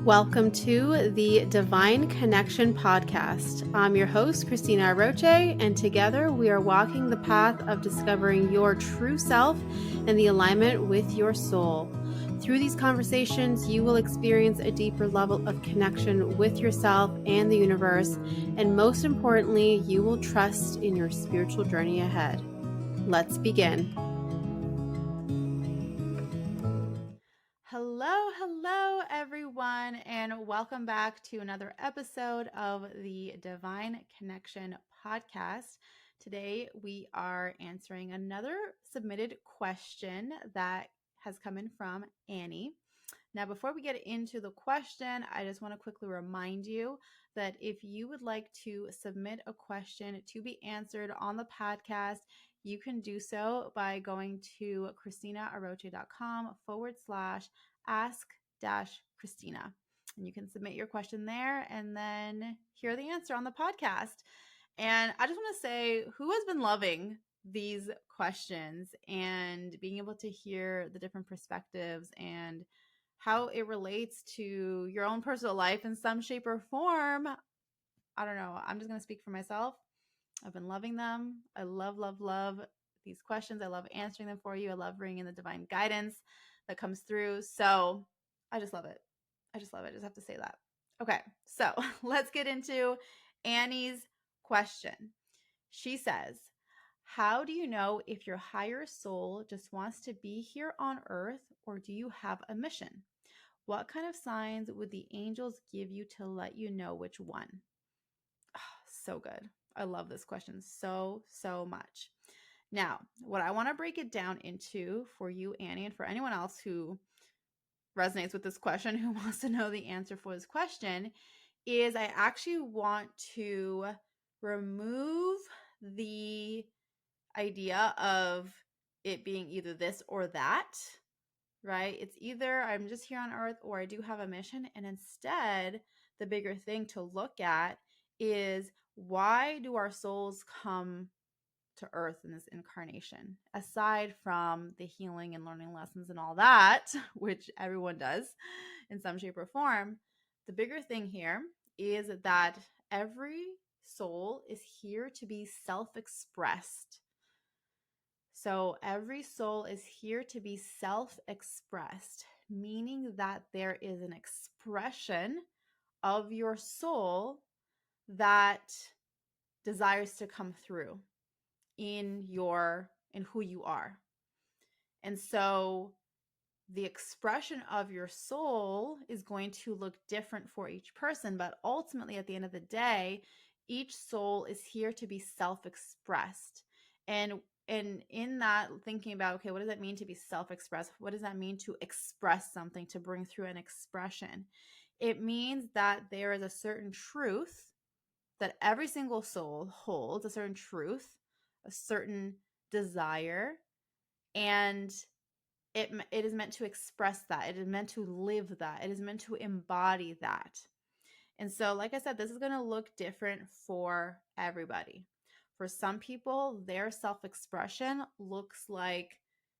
Welcome to the Divine Connection Podcast. I'm your host, Christina Aroche, and together we are walking the path of discovering your true self and the alignment with your soul. Through these conversations, you will experience a deeper level of connection with yourself and the universe, and most importantly, you will trust in your spiritual journey ahead. Let's begin. Hello, everyone, and welcome back to another episode of the Divine Connection Podcast. Today, we are answering another submitted question that has come in from Annie. Now, before we get into the question, I just want to quickly remind you that if you would like to submit a question to be answered on the podcast, you can do so by going to christinaaroche.com/ask-Christina. And you can submit your question there and then hear the answer on the podcast. And I just want to say, who has been loving these questions and being able to hear the different perspectives and how it relates to your own personal life in some shape or form? I don't know. I'm just going to speak for myself. I've been loving them. I love these questions. I love answering them for you. I love bringing in the divine guidance that comes through. So I just love it. I just have to say that. Okay, so let's get into Annie's question. She says, how do you know if your higher soul just wants to be here on earth, or do you have a mission? What kind of signs would the angels give you to let you know which one? Oh, so good. I love this question so much. Now, what I want to break it down into for you, Annie, and for anyone else who resonates with this question, who wants to know the answer for this question, is I actually want to remove the idea of it being either this or that, right? It's either I'm just here on earth or I do have a mission. And instead, the bigger thing to look at is, why do our souls come to earth in this incarnation? Aside from the healing and learning lessons and all that, which everyone does in some shape or form, the bigger thing here is that every soul is here to be self-expressed. So every soul is here to be self-expressed, meaning that there is an expression of your soul that desires to come through in who you are. And so the expression of your soul is going to look different for each person, but ultimately at the end of the day, each soul is here to be self-expressed. And in that, thinking about, okay, what does that mean to be self-expressed? What does that mean to express something, to bring through an expression? It means that there is a certain truth that every single soul holds, a certain truth, a certain desire, and it is meant to express that. It is meant to live that. It is meant to embody that. And so, like I said, this is going to look different for everybody. For some people, their self-expression looks like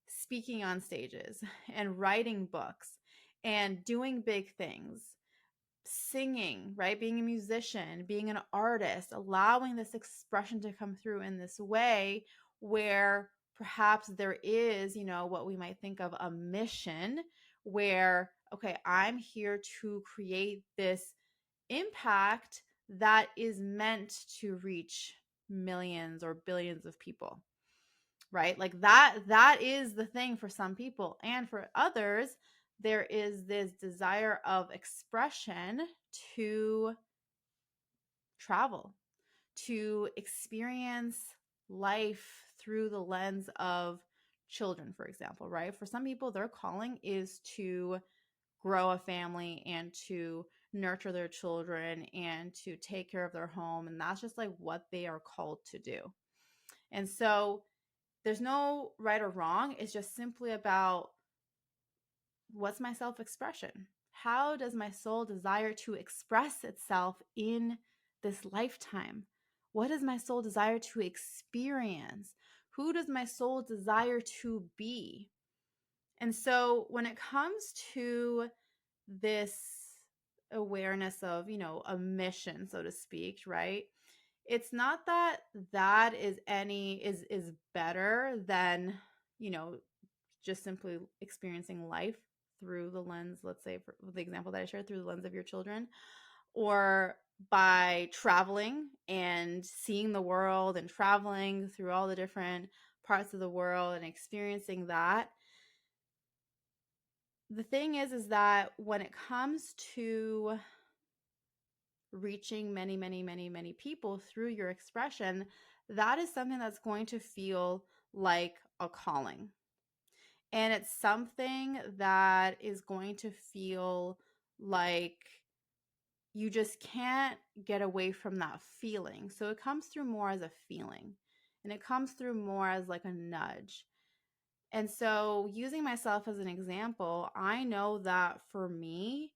speaking on stages and writing books and doing big things, singing, right? Being a musician, being an artist, allowing this expression to come through in this way where perhaps there is, what we might think of a mission where, okay, I'm here to create this impact that is meant to reach millions or billions of people, right? Like that is the thing for some people. And for others, there is this desire of expression to travel, to experience life through the lens of children, for example, right? For some people, their calling is to grow a family and to nurture their children and to take care of their home. And that's just like what they are called to do. And so there's no right or wrong. It's just simply about, what's my self-expression? How does my soul desire to express itself in this lifetime? What does my soul desire to experience? Who does my soul desire to be? And so when it comes to this awareness of, a mission, so to speak, right? It's not that that is better than, you know, just simply experiencing life through the lens, let's say for the example that I shared, through the lens of your children, or by traveling and seeing the world and traveling through all the different parts of the world and experiencing that. The thing is that when it comes to reaching many, many, many, many people through your expression, that is something that's going to feel like a calling. And it's something that is going to feel like you just can't get away from that feeling. So it comes through more as a feeling, and it comes through more as like a nudge. And so, using myself as an example, I know that for me,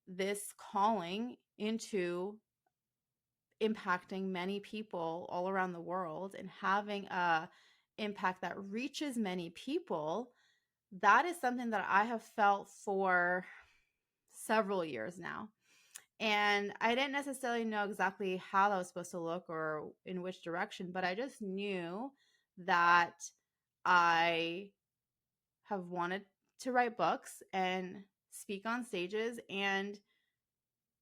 this calling into impacting many people all around the world and having a impact that reaches many people, that is something that I have felt for several years now. And I didn't necessarily know exactly how that was supposed to look or in which direction, but I just knew that I have wanted to write books and speak on stages and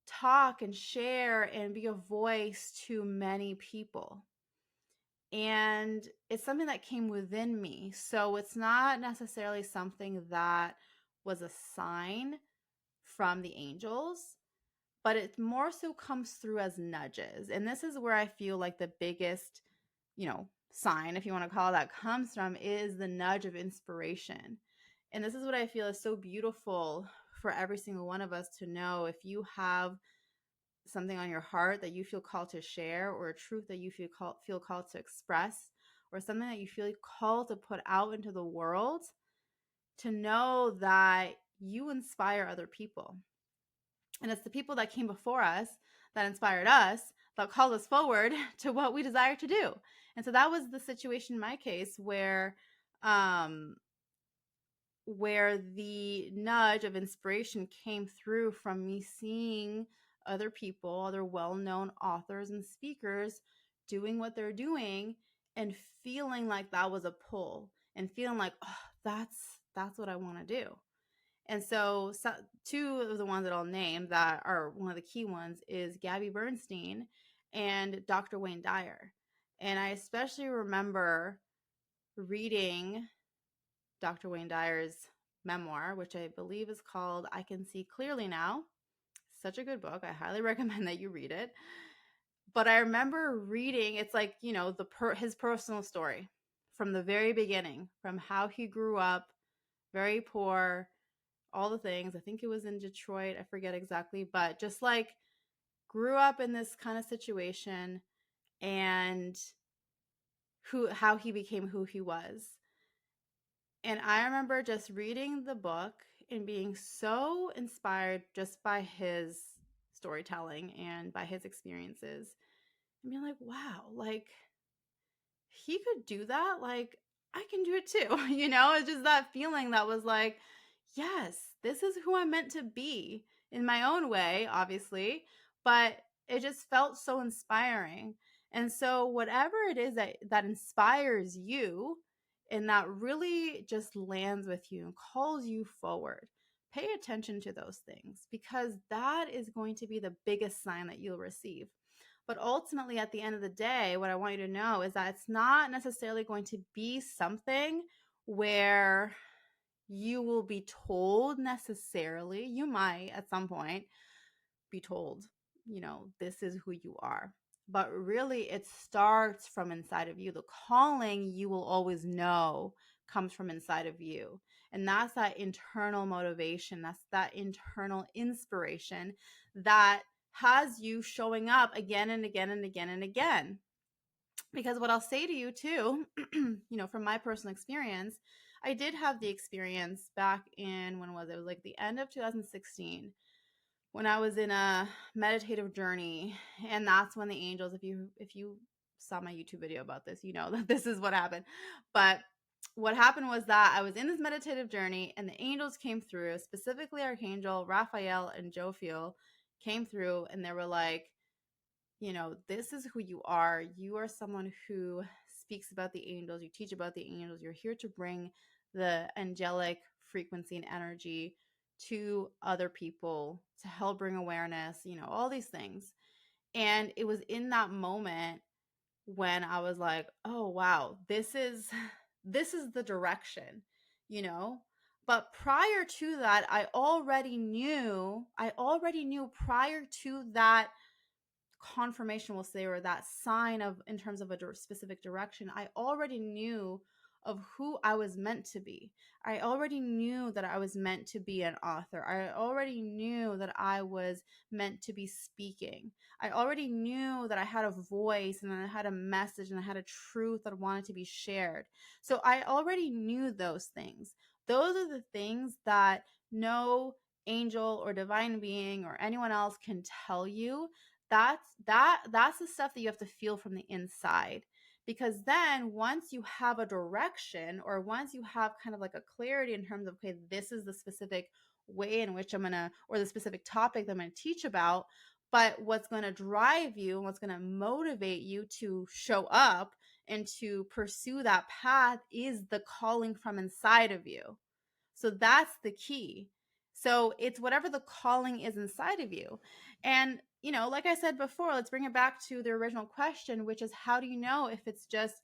talk and share and be a voice to many people. And it's something that came within me. So it's not necessarily something that was a sign from the angels, but it more so comes through as nudges. And this is where I feel like the biggest, sign, if you want to call it that, comes from, is the nudge of inspiration. And this is what I feel is so beautiful for every single one of us to know. If you have something on your heart that you feel called to share, or a truth that you feel called to express, or something that you feel called to put out into the world, to know that you inspire other people. And it's the people that came before us that inspired us, that called us forward to what we desire to do. And so that was the situation in my case where the nudge of inspiration came through from me seeing other people, other well-known authors and speakers doing what they're doing, and feeling like that was a pull, and feeling like, oh, that's what I want to do. And so two of the ones that I'll name that are one of the key ones is Gabby Bernstein and Dr. Wayne Dyer. And I especially remember reading Dr. Wayne Dyer's memoir, which I believe is called I Can See Clearly Now. Such a good book. I highly recommend that you read it. But I remember reading, it's like, his personal story from the very beginning, from how he grew up, very poor, all the things. I think it was in Detroit. I forget exactly, but just like grew up in this kind of situation, and how he became who he was. And I remember just reading the book and being so inspired just by his storytelling and by his experiences, and being like, wow, like he could do that. Like I can do it too. It's just that feeling that was like, yes, this is who I'm meant to be, in my own way, obviously, but it just felt so inspiring. And so whatever it is that inspires you and that really just lands with you and calls you forward, pay attention to those things, because that is going to be the biggest sign that you'll receive. But ultimately, at the end of the day, what I want you to know is that it's not necessarily going to be something where you will be told necessarily. You might at some point be told, this is who you are. But really, it starts from inside of you. The calling, you will always know, comes from inside of you. And that's that internal motivation. That's that internal inspiration that has you showing up again and again and again and again. Because what I'll say to you too, from my personal experience, I did have the experience back in, when was it? It was like the end of 2016, when I was in a meditative journey. And that's when the angels, if you saw my YouTube video about this, you know that this is what happened. But what happened was that I was in this meditative journey and the angels came through, specifically Archangel Raphael and Jophiel came through, and they were like, this is who you are. You are someone who speaks about the angels. You teach about the angels. You're here to bring the angelic frequency and energy to other people, to help bring awareness, all these things. And it was in that moment when I was like, oh wow, this is the direction, you know? But prior to that, I already knew prior to that confirmation, we'll say, or that sign of in terms of a specific direction, I already knew of who I was meant to be. I already knew that I was meant to be an author. I already knew that I was meant to be speaking. I already knew that I had a voice and I had a message and I had a truth that wanted to be shared. So I already knew those things. Those are the things that no angel or divine being or anyone else can tell you. That's the stuff that you have to feel from the inside, because then once you have a direction, or once you have kind of like a clarity in terms of, okay, this is the specific way in which I'm gonna, or the specific topic that I'm gonna teach about, but what's going to drive you and what's going to motivate you to show up and to pursue that path is the calling from inside of you. So that's the key. So it's whatever the calling is inside of you. And, like I said before, let's bring it back to the original question, which is, how do you know if it's just,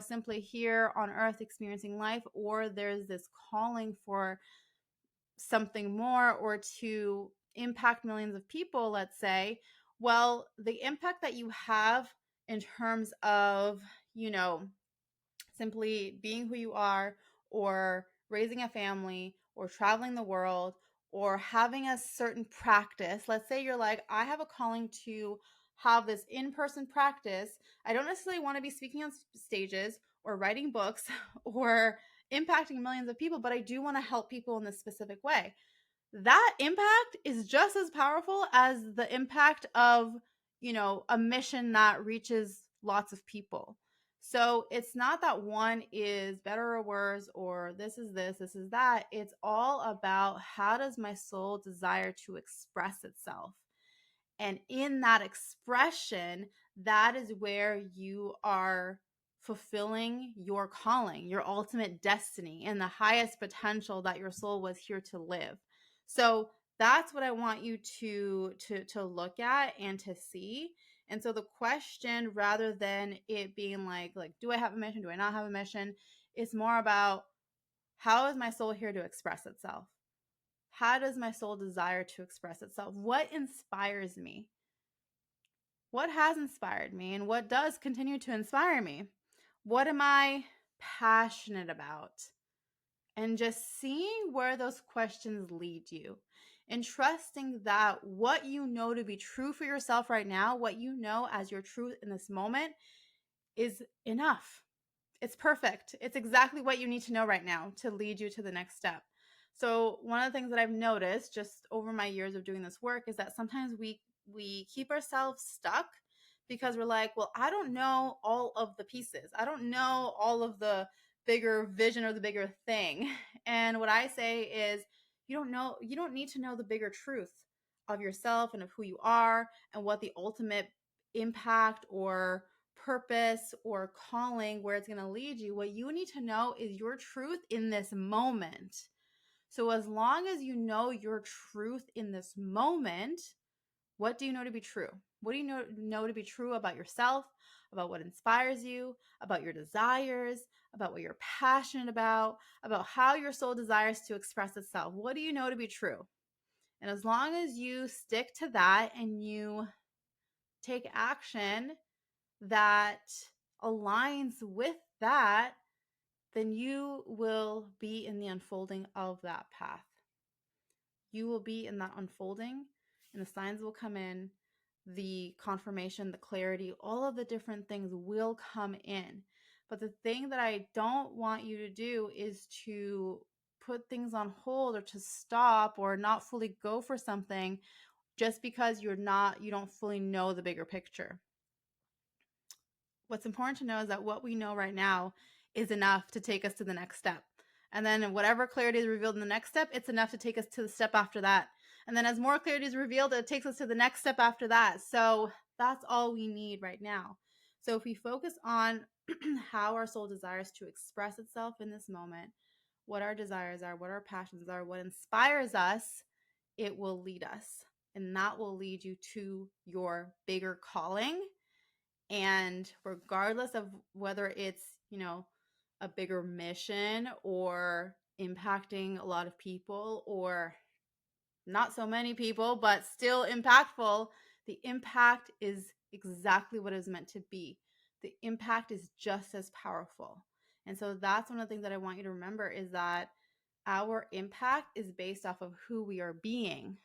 simply here on earth experiencing life, or there's this calling for something more, or to impact millions of people, let's say? Well, the impact that you have in terms of, you know, simply being who you are, or raising a family, or traveling the world, or having a certain practice. Let's say you're like, I have a calling to have this in person practice. I don't necessarily want to be speaking on stages or writing books or impacting millions of people, but I do want to help people in this specific way. That impact is just as powerful as the impact of, a mission that reaches lots of people. So it's not that one is better or worse, or this is that. It's all about, how does my soul desire to express itself? And in that expression, that is where you are fulfilling your calling, your ultimate destiny, and the highest potential that your soul was here to live. So that's what I want you to look at and to see. And so the question, rather than it being like, do I have a mission? Do I not have a mission? It's more about, how is my soul here to express itself? How does my soul desire to express itself? What inspires me? What has inspired me, and what does continue to inspire me? What am I passionate about? And just seeing where those questions lead you, and trusting that what you know to be true for yourself right now, what you know as your truth in this moment, is enough. It's perfect. It's exactly what you need to know right now to lead you to the next step. So one of the things that I've noticed just over my years of doing this work is that sometimes we keep ourselves stuck because we're like, well, I don't know all of the pieces. I don't know all of the bigger vision or the bigger thing. And what I say is, you don't need to know the bigger truth of yourself and of who you are and what the ultimate impact or purpose or calling, where it's going to lead you. What you need to know is your truth in this moment. So as long as you know your truth in this moment, what do you know to be true? What do you know to be true about yourself, about what inspires you, about your desires, about what you're passionate about how your soul desires to express itself? What do you know to be true? And as long as you stick to that and you take action that aligns with that, then you will be in the unfolding of that path. You will be in that unfolding, and the signs will come in, the confirmation, the clarity, all of the different things will come in. But the thing that I don't want you to do is to put things on hold, or to stop, or not fully go for something just because you don't fully know the bigger picture. What's important to know is that what we know right now is enough to take us to the next step. And then whatever clarity is revealed in the next step, it's enough to take us to the step after that. And then as more clarity is revealed, it takes us to the next step after that. So that's all we need right now. So if we focus on how our soul desires to express itself in this moment, what our desires are, what our passions are, what inspires us, it will lead us. And that will lead you to your bigger calling. And regardless of whether it's, a bigger mission or impacting a lot of people or not so many people, but still impactful, the impact is exactly what it was meant to be. The impact is just as powerful. And so that's one of the things that I want you to remember is that our impact is based off of who we are being,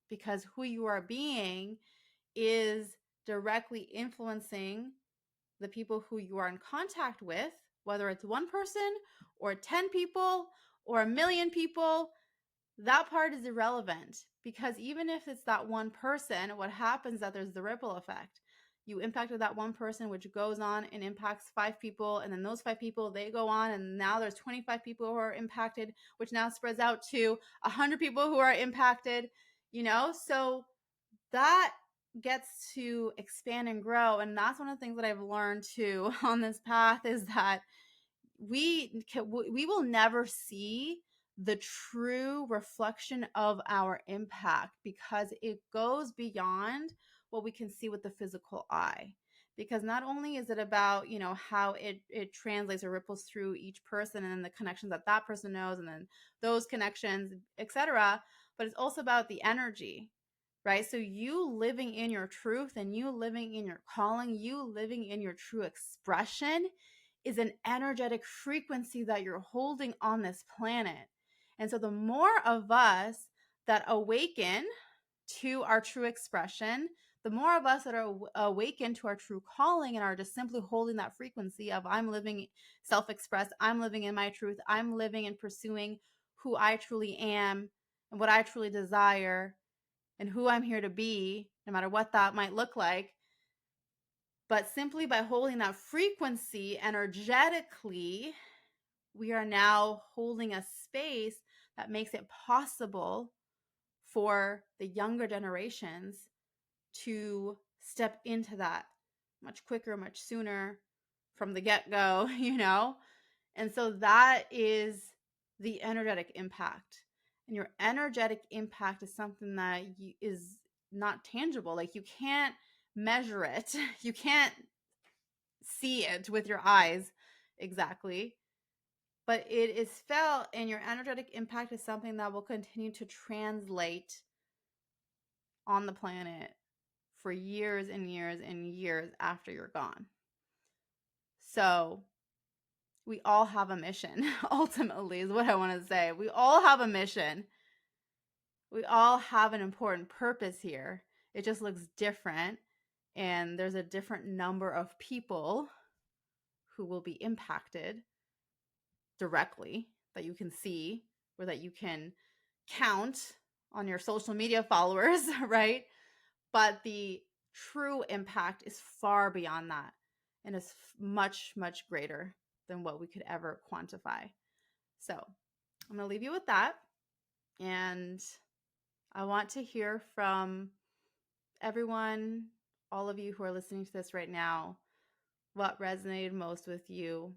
because who you are being is directly influencing the people who you are in contact with, whether it's one person or 10 people or 1,000,000 people. That part is irrelevant, because even if it's that one person, what happens is that there's the ripple effect. You impacted that one person, which goes on and impacts 5 people. And then those 5 people, they go on. And now there's 25 people who are impacted, which now spreads out to 100 people who are impacted, So that gets to expand and grow. And that's one of the things that I've learned too on this path is that we will never see the true reflection of our impact, because it goes beyond what we can see with the physical eye. Because not only is it about, how it translates or ripples through each person and then the connections that that person knows and then those connections, etc., but it's also about the energy, right? So you living in your truth and you living in your calling, you living in your true expression is an energetic frequency that you're holding on this planet. And so the more of us that awaken to our true expression, the more of us that are awakened to our true calling and are just simply holding that frequency of I'm living self-expressed, I'm living in my truth, I'm living and pursuing who I truly am and what I truly desire and who I'm here to be, no matter what that might look like. But simply by holding that frequency energetically, we are now holding a space that makes it possible for the younger generations to step into that much quicker, much sooner from the get-go, And so that is the energetic impact. And your energetic impact is something that is not tangible. Like you can't measure it. You can't see it with your eyes exactly. But it is felt, and your energetic impact is something that will continue to translate on the planet for years and years and years after you're gone. So we all have a mission, ultimately, is what I want to say. We all have a mission. We all have an important purpose here. It just looks different, and there's a different number of people who will be impacted directly that you can see or that you can count on your social media followers, right? But the true impact is far beyond that and is much, much greater than what we could ever quantify. So I'm going to leave you with that. And I want to hear from everyone, all of you who are listening to this right now, what resonated most with you.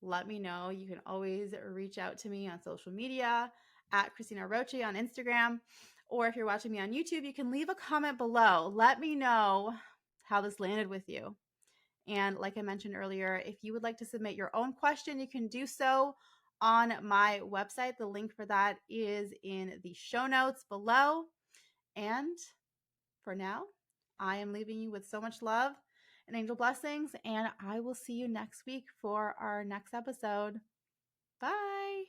Let me know. You can always reach out to me on social media at Christina Roche on Instagram. Or if you're watching me on YouTube, you can leave a comment below. Let me know how this landed with you. And like I mentioned earlier, if you would like to submit your own question, you can do so on my website. The link for that is in the show notes below. And for now, I am leaving you with so much love and angel blessings, and I will see you next week for our next episode. Bye.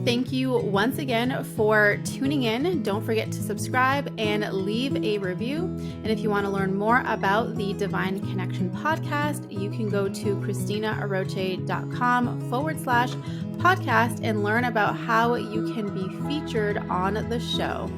Thank you once again for tuning in. Don't forget to subscribe and leave a review. And if you want to learn more about the Divine Connection podcast, you can go to ChristinaAroche.com/podcast and learn about how you can be featured on the show.